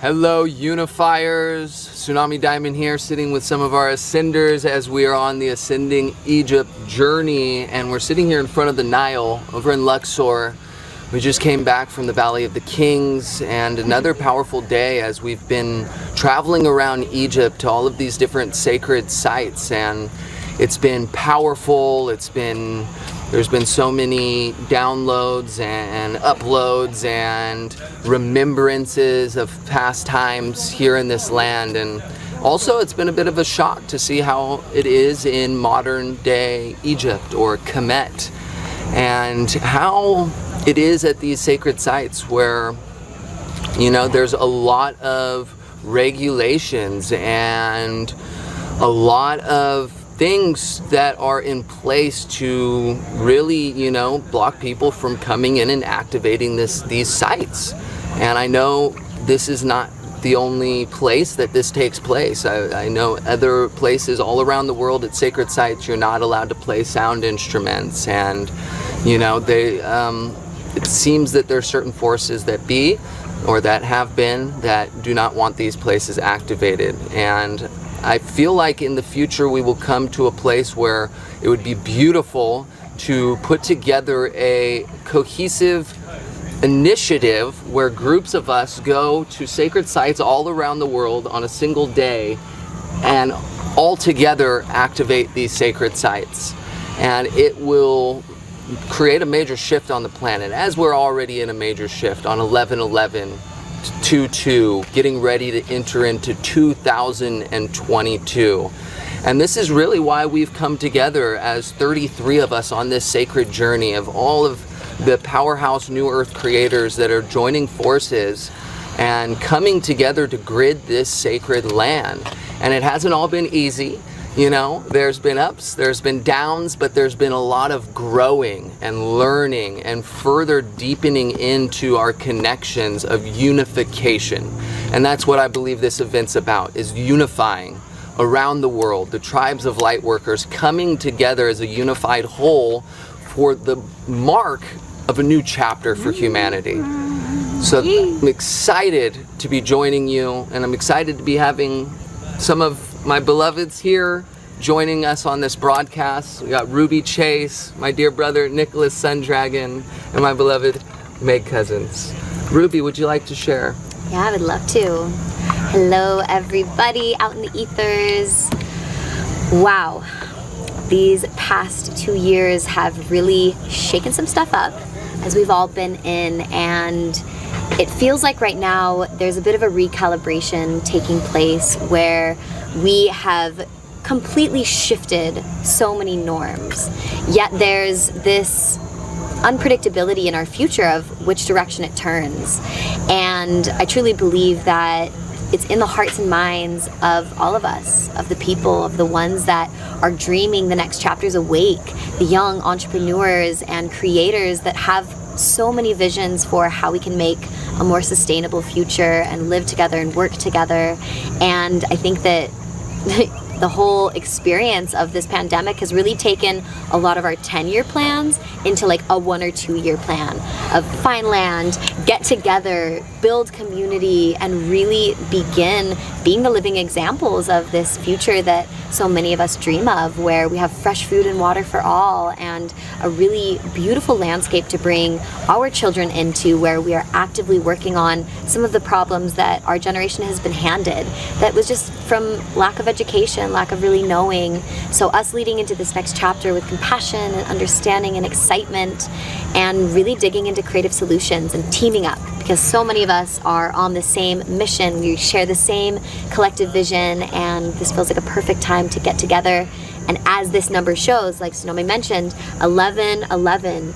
Hello, Unifiers. Tsunami Diamond here, sitting with some of our Ascenders as we are on the Ascending Egypt journey, and we're sitting here in front of the Nile over in Luxor. We just came back from the Valley of the Kings, and another powerful day as we've been traveling around Egypt to all of these different sacred sites, and it's been powerful. There's been so many downloads and uploads and remembrances of past times here in this land, and also it's been a bit of a shock to see how it is in modern day Egypt or Kemet, and how it is at these sacred sites where, you know, there's a lot of regulations and a lot of things that are in place to really, you know, block people from coming in and activating these sites. And I know this is not the only place that this takes place. I know other places all around the world at sacred sites you're not allowed to play sound instruments, and you know, it seems that there are certain forces that be or that have been that do not want these places activated. And I feel like in the future we will come to a place where it would be beautiful to put together a cohesive initiative where groups of us go to sacred sites all around the world on a single day and all together activate these sacred sites. And it will create a major shift on the planet, as we're already in a major shift on 11/11/22, getting ready to enter into 2022. And this is really why we've come together as 33 of us on this sacred journey of all of the powerhouse New Earth creators that are joining forces and coming together to grid this sacred land. And it hasn't all been easy. You know, there's been ups, there's been downs, but there's been a lot of growing and learning and further deepening into our connections of unification. And that's what I believe this event's about, is unifying around the world, the tribes of light workers coming together as a unified whole for the mark of a new chapter for humanity. So I'm excited to be joining you, and I'm excited to be having some of my beloveds here joining us on this broadcast. We got Ruby Chase, my dear brother Nicholas Sundragon, and my beloved Meg Cousins. Ruby, would you like to share? Yeah, I would love to. Hello everybody out in the ethers. Wow, these past 2 years have really shaken some stuff up as we've all been in, and it feels like right now there's a bit of a recalibration taking place where we have completely shifted so many norms, yet there's this unpredictability in our future of which direction it turns. And I truly believe that it's in the hearts and minds of all of us, of the people, of the ones that are dreaming the next chapters awake, the young entrepreneurs and creators that have so many visions for how we can make a more sustainable future and live together and work together. And I think that the whole experience of this pandemic has really taken a lot of our 10-year plans into like a 1 or 2 year plan of find land, get together, build community, and really begin being the living examples of this future that so many of us dream of, where we have fresh food and water for all and a really beautiful landscape to bring our children into, where we are actively working on some of the problems that our generation has been handed that was just from lack of education, lack of really knowing. So us leading into this next chapter with compassion and understanding and excitement, and really digging into creative solutions and teaming up, because so many of us are on the same mission. We share the same collective vision, and this feels like a perfect time to get together. And as this number shows, like Tsunami mentioned, 11/11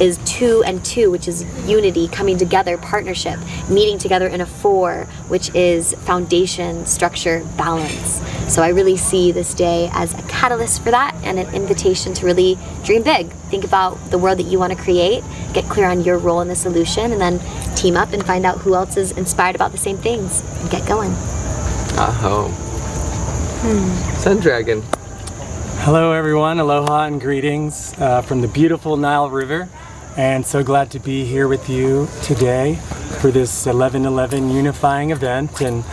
is 2 and 2, which is unity, coming together, partnership, meeting together in a 4, which is foundation, structure, balance. So I really see this day as a catalyst for that and an invitation to really dream big. Think about the world that you want to create, get clear on your role in the solution, and then team up and find out who else is inspired about the same things and get going. Aho. Sundragon. Hello everyone, aloha and greetings from the beautiful Nile River, and so glad to be here with you today. for this 11/11 unifying event. And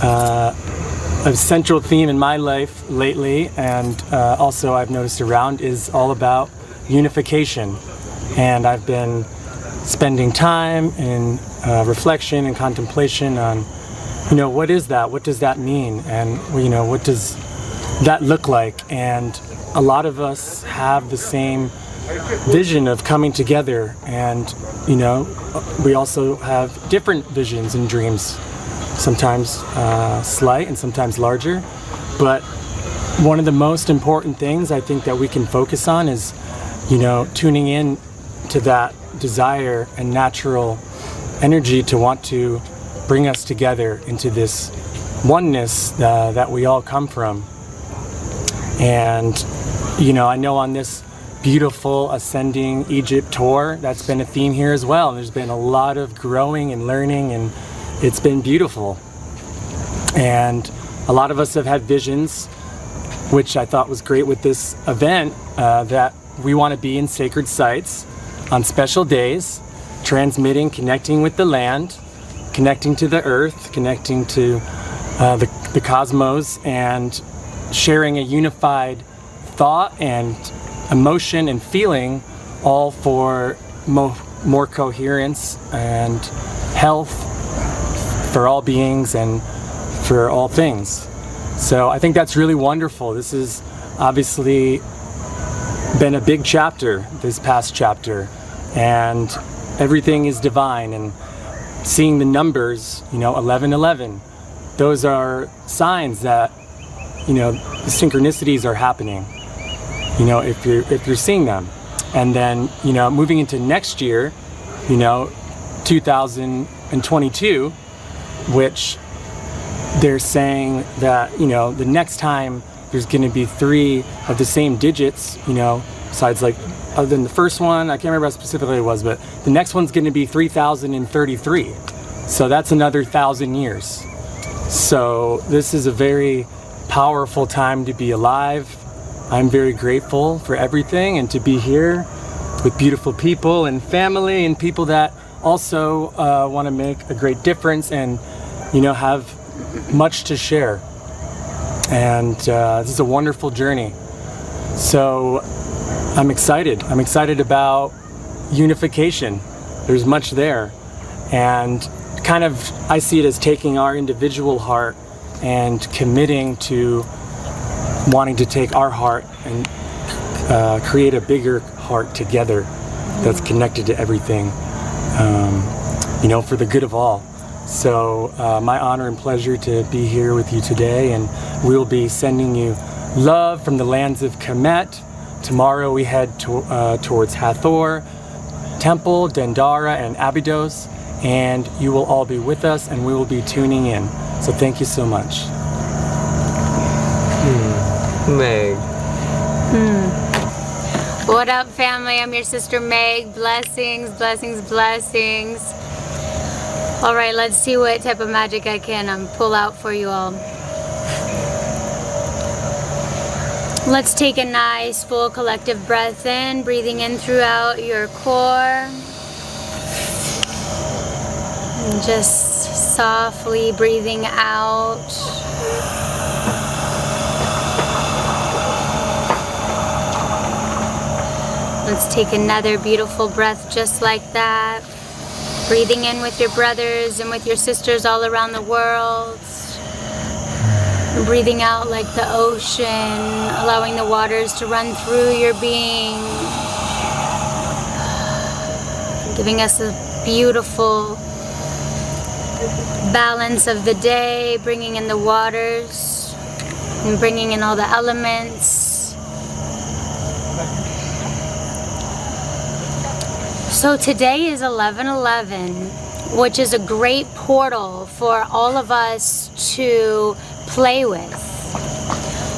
a central theme in my life lately, and also I've noticed around, is all about unification. And I've been spending time in reflection and contemplation on, what is that? What does that mean? And, what does that look like? And a lot of us have the same vision of coming together, and, we also have different visions and dreams, sometimes slight and sometimes larger. But one of the most important things I think that we can focus on is, tuning in to that desire and natural energy to want to bring us together into this oneness that we all come from. And, I know on this beautiful Ascending Egypt tour, that's been a theme here as well. There's been a lot of growing and learning, and it's been beautiful. And a lot of us have had visions, which I thought was great with this event, that we want to be in sacred sites on special days, transmitting, connecting with the land, connecting to the earth, connecting to the cosmos, and sharing a unified thought and emotion and feeling, all for more coherence and health for all beings and for all things. So I think that's really wonderful. This has obviously been a big chapter, this past chapter, and everything is divine. And seeing the numbers, 11/11, those are signs that, the synchronicities are happening, if you're seeing them. And then, moving into next year, 2022, which they're saying that, the next time there's going to be 3 of the same digits, besides, like, other than the first one, I can't remember how specifically it was, but the next one's going to be 3033. So that's another 1,000 years. So this is a very powerful time to be alive. I'm very grateful for everything, and to be here with beautiful people and family and people that also want to make a great difference and, have much to share. And this is a wonderful journey. So I'm excited. I'm excited about unification. There's much there. And kind of, I see it as taking our individual heart and committing to wanting to take our heart and create a bigger heart together that's connected to everything, for the good of all. So my honor and pleasure to be here with you today, and we'll be sending you love from the lands of Kemet. Tomorrow we head towards Hathor, Temple, Dendara, and Abydos, and you will all be with us, and we will be tuning in. So thank you so much. Meg. What up, family? I'm your sister Meg. Blessings, blessings, blessings. All right, let's see what type of magic I can pull out for you all. Let's take a nice full collective breath in, breathing in throughout your core. And just softly breathing out. Let's take another beautiful breath just like that. Breathing in with your brothers and with your sisters all around the world. And breathing out like the ocean, allowing the waters to run through your being. Giving us a beautiful balance of the day, bringing in the waters and bringing in all the elements. So today is 11/11, which is a great portal for all of us to play with.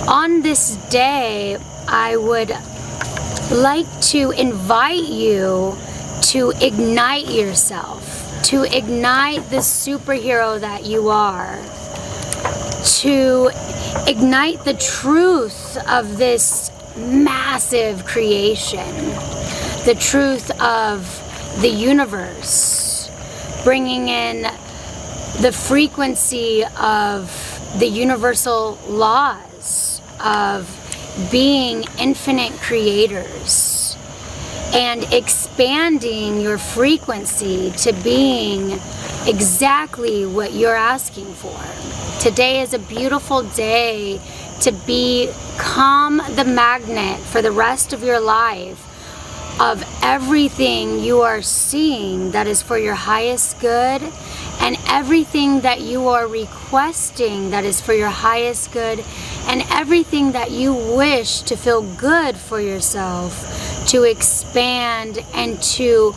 On this day, I would like to invite you to ignite yourself, to ignite the superhero that you are, to ignite the truth of this massive creation, the truth of the universe, bringing in the frequency of the universal laws of being infinite creators and expanding your frequency to being exactly what you're asking for. Today is a beautiful day to become the magnet for the rest of your life of everything you are seeing that is for your highest good, and everything that you are requesting that is for your highest good, and everything that you wish to feel good for yourself, to expand and to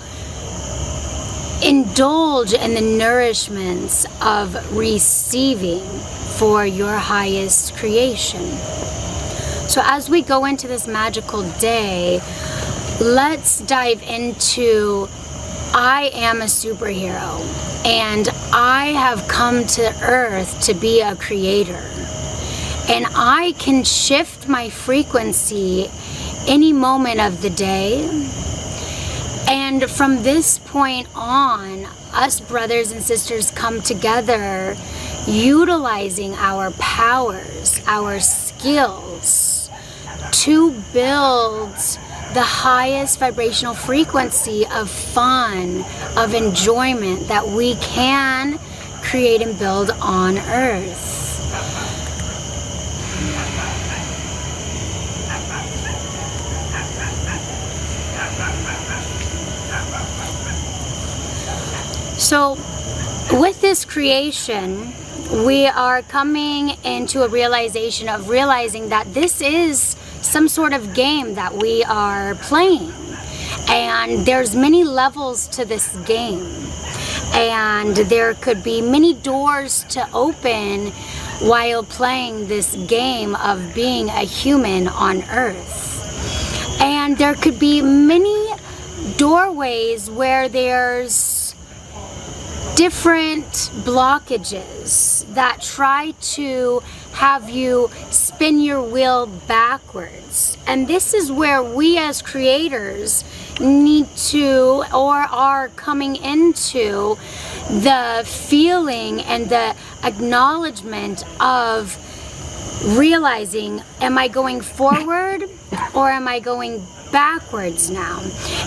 indulge in the nourishments of receiving for your highest creation. So as we go into this magical day, let's dive into I am a superhero and I have come to Earth to be a creator, and I can shift my frequency any moment of the day. And from this point on, us brothers and sisters come together utilizing our powers, our skills to build the highest vibrational frequency of fun, of enjoyment that we can create and build on Earth. So with this creation, we are coming into a realization of realizing that this is some sort of game that we are playing, and there's many levels to this game, and there could be many doors to open while playing this game of being a human on Earth, and there could be many doorways where there's different blockages that try to have you spin your wheel backwards. And this is where we as creators need to, or are coming into, the feeling and the acknowledgement of realizing, am I going forward or am I going backwards now?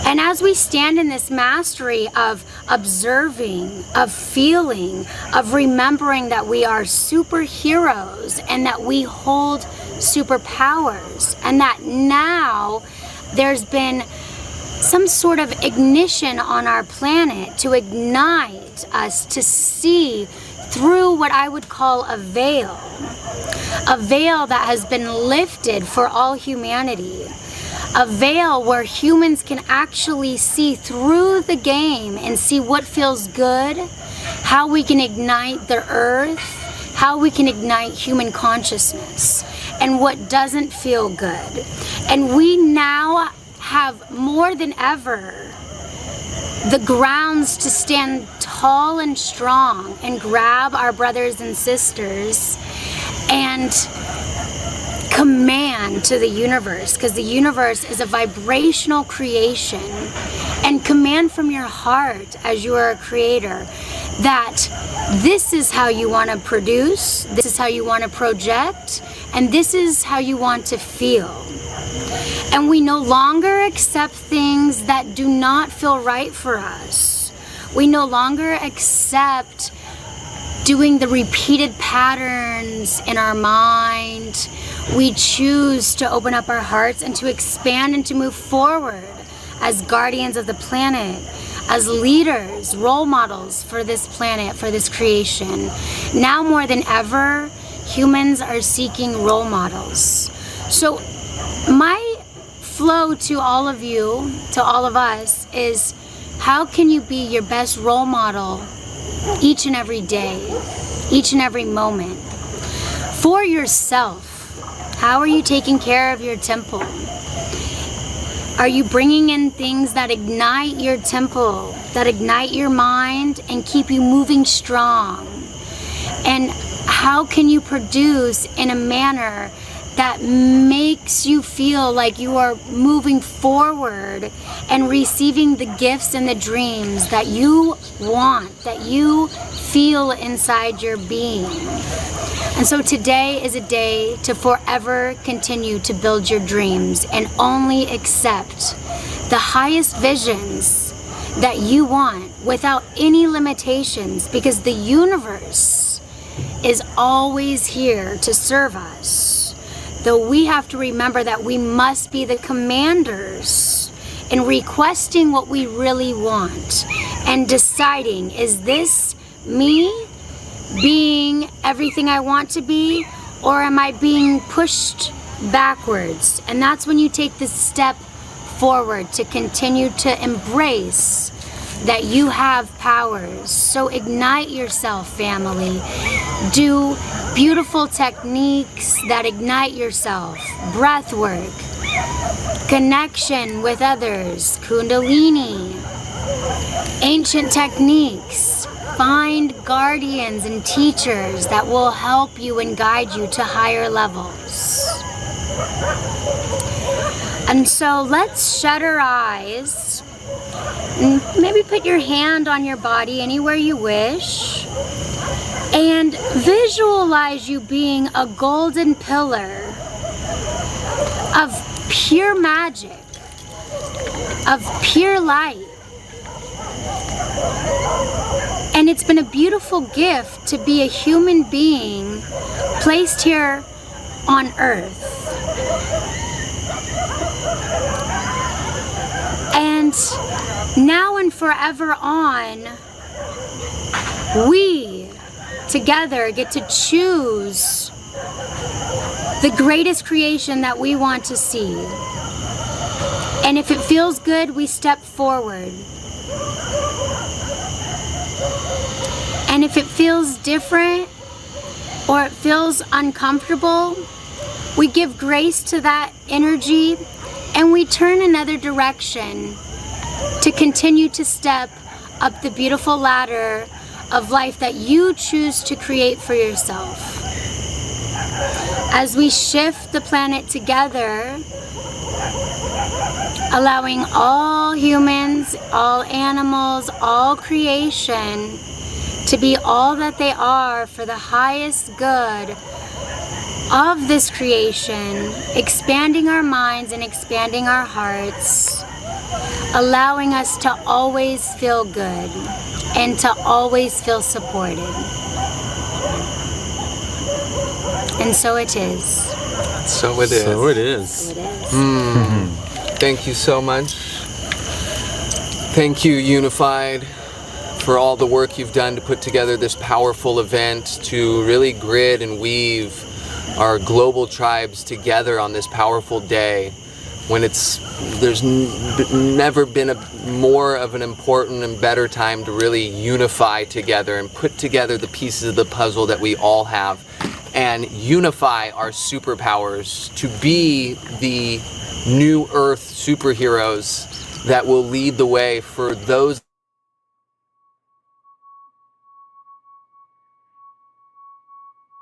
And as we stand in this mastery of observing, of feeling, of remembering that we are superheroes and that we hold superpowers, and that now there's been some sort of ignition on our planet to ignite us to see through what I would call a veil that has been lifted for all humanity. A veil where humans can actually see through the game and see what feels good, how we can ignite the earth, how we can ignite human consciousness, and what doesn't feel good. And we now have more than ever the grounds to stand tall and strong and grab our brothers and sisters and command to the universe, because the universe is a vibrational creation, and command from your heart as you are a creator that this is how you want to produce, this is how you want to project, and this is how you want to feel. And we no longer accept things that do not feel right for us. We no longer accept doing the repeated patterns in our mind. We choose to open up our hearts and to expand and to move forward as guardians of the planet, as leaders, role models for this planet, for this creation. Now more than ever, humans are seeking role models. So my flow to all of you, to all of us, is how can you be your best role model each and every day, each and every moment? For yourself, how are you taking care of your temple? Are you bringing in things that ignite your temple, that ignite your mind and keep you moving strong? And how can you produce in a manner that makes you feel like you are moving forward and receiving the gifts and the dreams that you want, that you feel inside your being. And so today is a day to forever continue to build your dreams and only accept the highest visions that you want without any limitations, because the universe is always here to serve us. Though we have to remember that we must be the commanders in requesting what we really want and deciding, is this me being everything I want to be, or am I being pushed backwards? And that's when you take this step forward to continue to embrace that you have powers. So ignite yourself, family. Do beautiful techniques that ignite yourself. Breath work, connection with others, Kundalini, ancient techniques. Find guardians and teachers that will help you and guide you to higher levels. And so let's shut our eyes and maybe put your hand on your body anywhere you wish and visualize you being a golden pillar of pure magic, of pure light. And it's been a beautiful gift to be a human being placed here on earth. And now and forever on, we together get to choose the greatest creation that we want to see. And if it feels good, we step forward. And if it feels different or it feels uncomfortable, we give grace to that energy and we turn another direction to continue to step up the beautiful ladder of life that you choose to create for yourself. As we shift the planet together, allowing all humans, all animals, all creation to be all that they are for the highest good of this creation, expanding our minds and expanding our hearts, allowing us to always feel good and to always feel supported. And so it is. So it is. So it is. So it is. Thank you so much. Thank you, Unified, for all the work you've done to put together this powerful event, to really grid and weave our global tribes together on this powerful day when there's never been more of an important and better time to really unify together and put together the pieces of the puzzle that we all have and unify our superpowers to be the new Earth superheroes that will lead the way for those